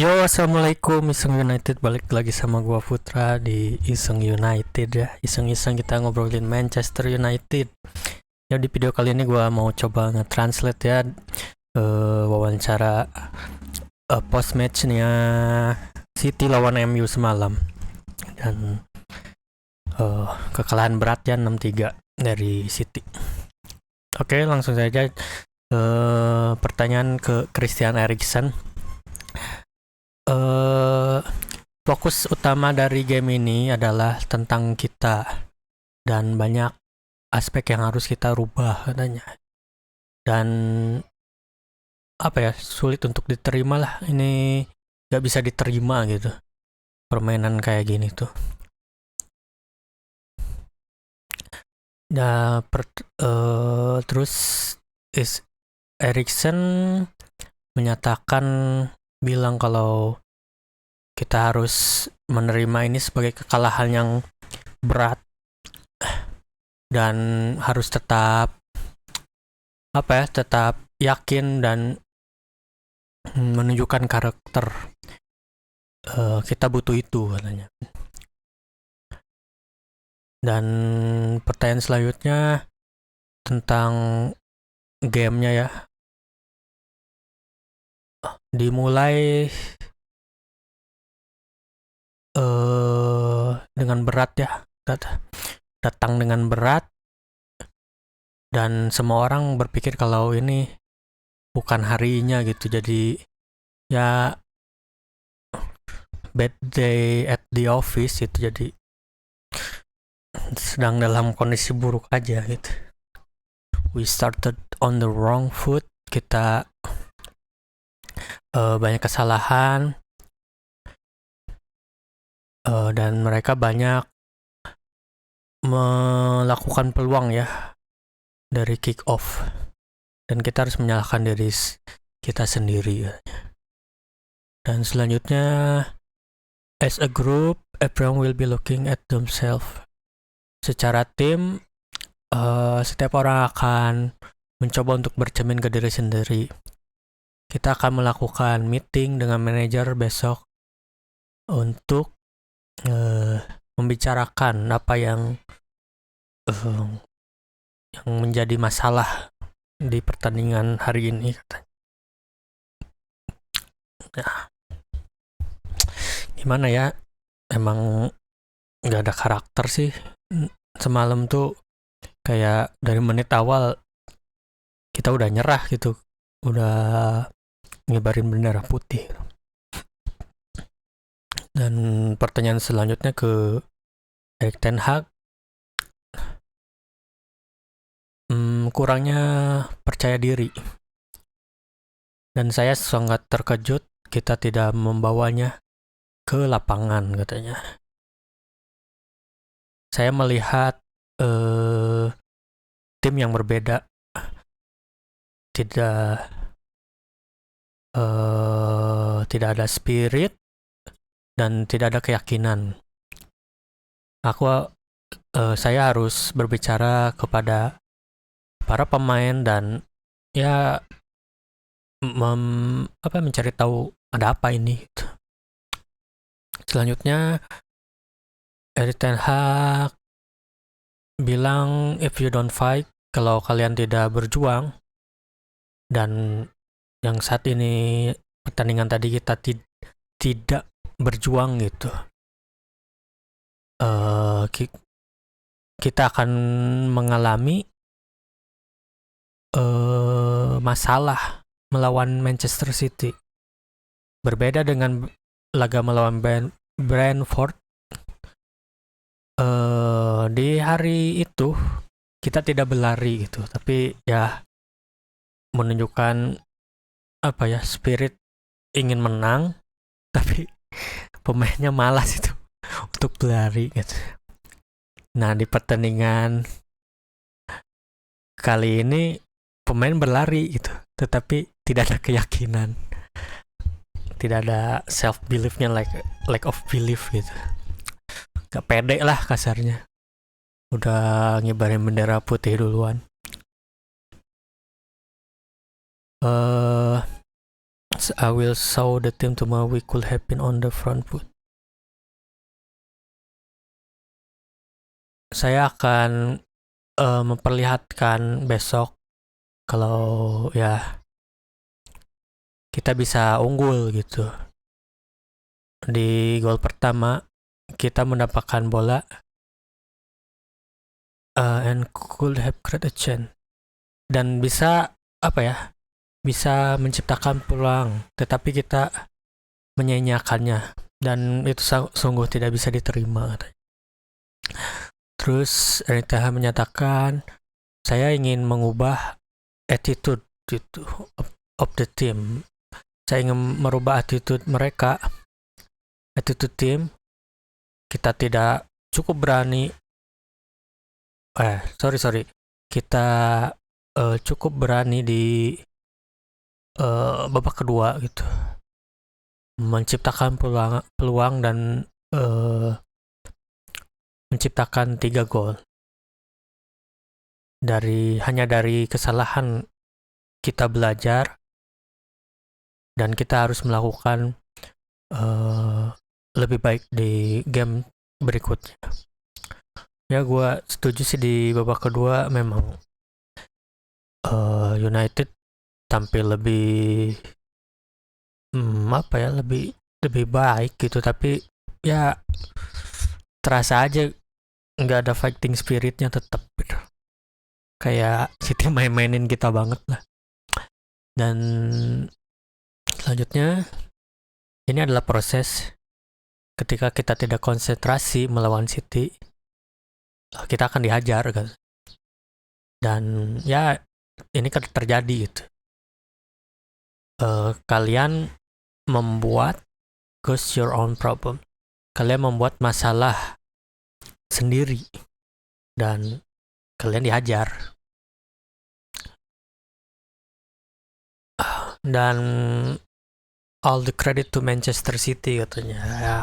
Yo, assalamualaikum Iseng United, balik lagi sama gua Putra di Iseng United ya. Iseng-iseng kita ngobrolin Manchester United. Ya, di video kali ini gua mau coba nge-translate ya wawancara post matchnya City lawan MU semalam, dan kekalahan berat ya 6-3 dari City. Oke, langsung saja pertanyaan ke Christian Eriksen. Fokus utama dari game ini adalah tentang kita dan banyak aspek yang harus kita rubah katanya. Dan sulit untuk diterima lah, ini gak bisa diterima gitu permainan kayak gini tuh. Nah, terus Eriksen menyatakan, bilang kalau kita harus menerima ini sebagai kekalahan yang berat dan harus tetap yakin dan menunjukkan karakter. Kita butuh itu katanya. Dan pertanyaan selanjutnya tentang gamenya ya. Dimulai dengan berat ya, datang dengan berat, dan semua orang berpikir kalau ini bukan harinya gitu, jadi ya bad day at the office gitu, jadi sedang dalam kondisi buruk aja gitu. We started on the wrong foot, kita banyak kesalahan, dan mereka banyak melakukan peluang ya dari kick off, dan kita harus menyalahkan diri kita sendiri ya. Dan selanjutnya, as a group everyone will be looking at themselves. Secara tim, setiap orang akan mencoba untuk bercermin ke diri sendiri. Kita akan melakukan meeting dengan manajer besok untuk membicarakan apa yang menjadi masalah di pertandingan hari ini katanya. Nah, gimana ya, emang nggak ada karakter sih semalam tuh. Kayak dari menit awal kita udah nyerah gitu, udah ngibarin bendera putih. Dan pertanyaan selanjutnya ke Erik ten Hag, kurangnya percaya diri, dan saya sangat terkejut kita tidak membawanya ke lapangan katanya. Saya melihat tim yang berbeda, tidak ada spirit dan tidak ada keyakinan. Saya harus berbicara kepada para pemain dan ya mencari tahu ada apa ini. Selanjutnya Erik ten Hag bilang, if you don't fight, kalau kalian tidak berjuang, dan yang saat ini pertandingan tadi kita tidak berjuang gitu, kita akan mengalami masalah melawan Manchester City. Berbeda dengan laga melawan Brentford, di hari itu kita tidak berlari gitu, tapi ya menunjukkan spirit ingin menang, tapi pemainnya malas itu untuk berlari gitu. Nah, di pertandingan kali ini pemain berlari gitu, tetapi tidak ada keyakinan, tidak ada self beliefnya, lack of belief gitu. Gak pede lah kasarnya, udah ngibarin bendera putih duluan. minutes, I will show the team tomorrow we could have been on the front foot. Saya akan memperlihatkan besok kalau ya kita bisa unggul gitu. Di gol pertama kita mendapatkan bola and could have created a chance, dan bisa bisa menciptakan peluang, tetapi kita menyanyiakannya, dan itu sungguh tidak bisa diterima. Terus Erik Ten Hag menyatakan, saya ingin mengubah attitude gitu of the team. Saya ingin merubah attitude mereka, attitude team. Kita tidak cukup berani. Kita cukup berani di babak kedua gitu, menciptakan peluang dan menciptakan 3 gol hanya dari kesalahan. Kita belajar dan kita harus melakukan lebih baik di game berikutnya. Ya, gue setuju sih di babak kedua memang United tampil lebih lebih baik gitu, tapi ya terasa aja nggak ada fighting spiritnya tetap gitu. Kayak City main-mainin kita banget lah. Dan selanjutnya ini adalah proses. Ketika kita tidak konsentrasi melawan City, kita akan dihajar kan. Dan ya ini kan terjadi gitu. Kalian membuat cause your own problem. Kalian membuat masalah sendiri dan kalian dihajar. Dan all the credit to Manchester City katanya. Ya,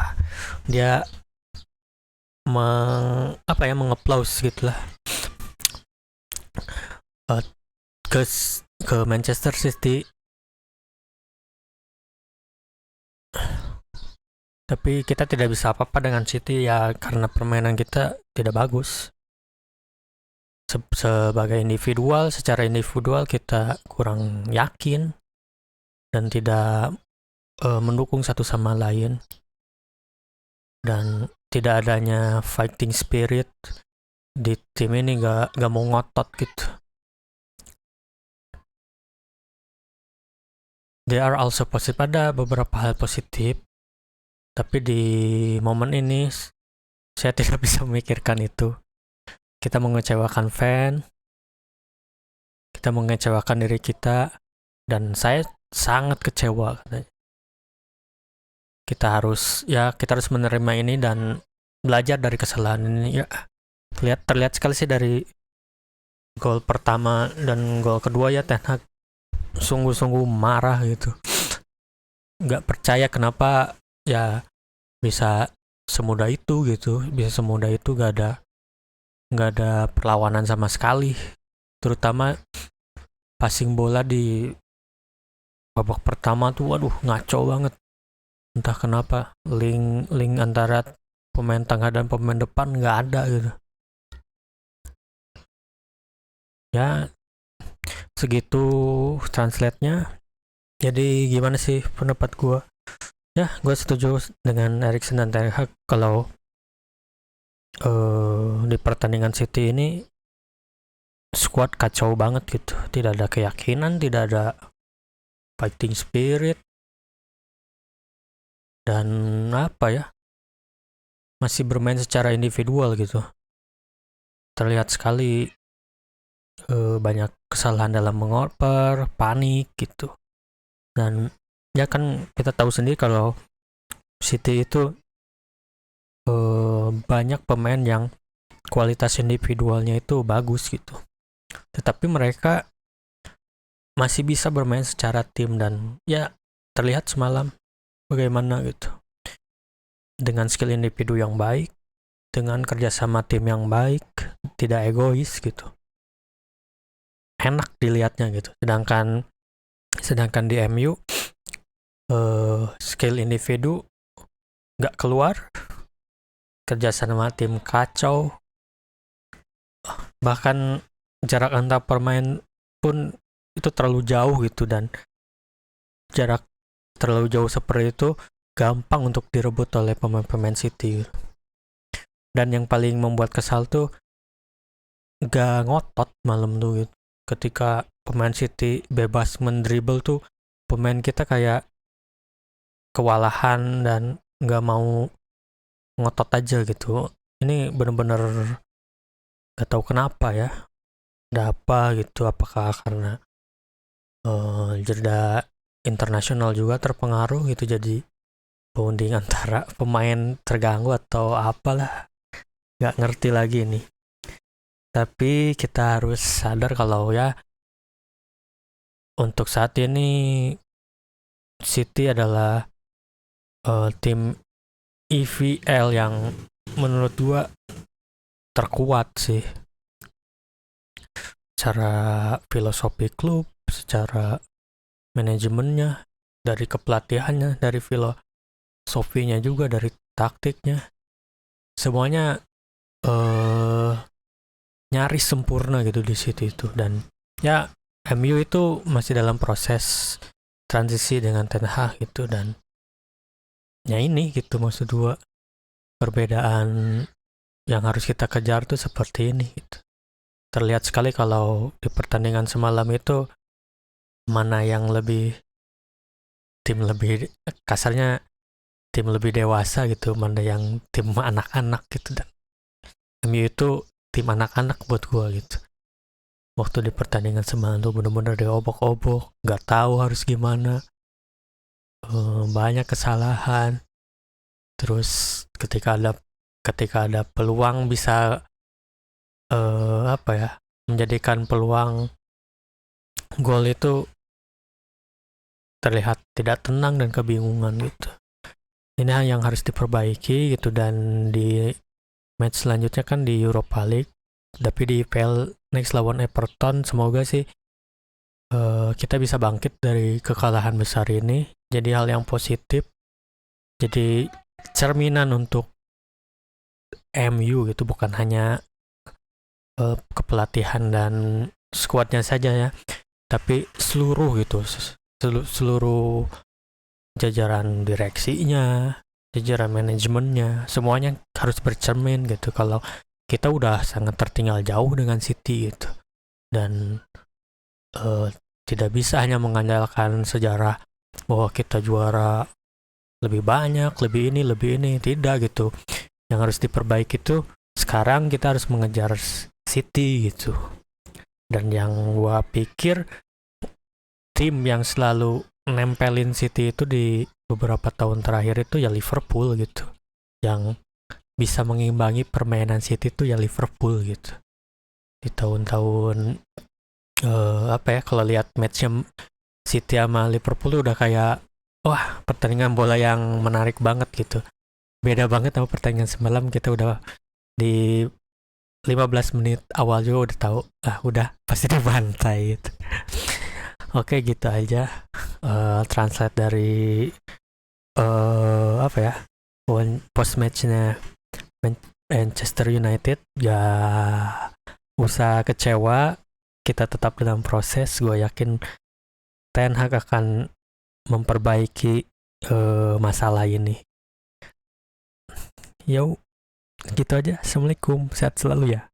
dia mengaplaus gitulah ke Manchester City. Tapi kita tidak bisa apa-apa dengan City ya, karena permainan kita tidak bagus. Secara individual kita kurang yakin dan tidak mendukung satu sama lain, dan tidak adanya fighting spirit di tim ini, gak mau ngotot gitu. There are also positive, ada beberapa hal positif, tapi di momen ini saya tidak bisa memikirkan itu. Kita mengecewakan fan, kita mengecewakan diri kita, dan saya sangat kecewa. Kita harus menerima ini dan belajar dari kesalahan ini ya. Terlihat sekali sih dari gol pertama dan gol kedua ya, Ten Hag sungguh-sungguh marah gitu. Nggak percaya kenapa ya bisa semudah itu gitu, nggak ada perlawanan sama sekali, terutama passing bola di babak pertama tuh, waduh ngaco banget. Entah kenapa link antara pemain tengah dan pemain depan nggak ada gitu. Ya segitu translate-nya. Jadi gimana sih pendapat gue? Ya, gue setuju dengan Eriksen dan Ten Hag kalau di pertandingan City ini squad kacau banget gitu. Tidak ada keyakinan, tidak ada fighting spirit, dan masih bermain secara individual gitu. Terlihat sekali banyak kesalahan dalam mengoper, panik gitu. Dan ya kan kita tahu sendiri kalau City itu banyak pemain yang kualitas individualnya itu bagus gitu, tetapi mereka masih bisa bermain secara tim, dan ya terlihat semalam bagaimana gitu, dengan skill individu yang baik, dengan kerjasama tim yang baik, tidak egois gitu, enak dilihatnya gitu. Sedangkan di MU skill individu nggak keluar, kerja sama tim kacau, bahkan jarak antar pemain pun itu terlalu jauh gitu, dan jarak terlalu jauh seperti itu gampang untuk direbut oleh pemain-pemain City. Dan yang paling membuat kesal tuh gak ngotot malam tuh gitu. Ketika pemain City bebas mendribble tuh, pemain kita kayak kewalahan dan gak mau ngotot aja gitu. Ini bener-bener gak tahu kenapa ya. Ada apa gitu, apakah karena jeda internasional juga terpengaruh gitu, jadi bonding antara pemain terganggu atau apalah, gak ngerti lagi nih. Tapi kita harus sadar kalau ya untuk saat ini City adalah tim EVL yang menurut gua terkuat sih, secara filosofi klub, secara manajemennya, dari kepelatihannya, dari filosofinya juga, dari taktiknya, semuanya nyaris sempurna gitu di City itu. Dan ya MU itu masih dalam proses transisi dengan Ten Hag gitu, dan ya ini gitu maksud gua, perbedaan yang harus kita kejar tuh seperti ini gitu. Terlihat sekali kalau di pertandingan semalam itu mana yang tim lebih kasarnya, tim lebih dewasa gitu, mana yang tim anak-anak gitu. Dan MU itu tim anak-anak buat gua gitu. Waktu di pertandingan semalam tuh bener-bener diobok-obok, nggak tahu harus gimana, banyak kesalahan. Terus ketika ada peluang bisa menjadikan peluang gol itu terlihat tidak tenang dan kebingungan gitu. Ini yang harus diperbaiki gitu. Dan di match selanjutnya kan di Europa League, tapi di IPL next lawan Everton, semoga sih kita bisa bangkit dari kekalahan besar ini. Jadi hal yang positif, jadi cerminan untuk MU gitu, bukan hanya kepelatihan dan skuadnya saja ya, tapi seluruh gitu, seluruh jajaran direksinya, jajaran manajemennya, semuanya harus bercermin gitu kalau kita udah sangat tertinggal jauh dengan City gitu. Dan tidak bisa hanya mengandalkan sejarah bahwa kita juara lebih banyak, lebih ini, tidak gitu. Yang harus diperbaiki itu sekarang kita harus mengejar City gitu. Dan yang gua pikir tim yang selalu nempelin City itu di beberapa tahun terakhir itu ya Liverpool gitu. Yang bisa mengimbangi permainan City itu ya Liverpool gitu. Di tahun-tahun kalau lihat matchnya City sama Liverpool udah kayak wah, pertandingan bola yang menarik banget gitu. Beda banget sama pertandingan semalam, kita udah di 15 menit awal juga udah tahu udah pasti dibantai gitu. Oke, gitu aja translate dari post matchnya Manchester United. Gak usah kecewa, kita tetap dalam proses. Gue yakin Ten Hag akan memperbaiki masalah ini. Yo, gitu aja. Assalamualaikum, sehat selalu ya.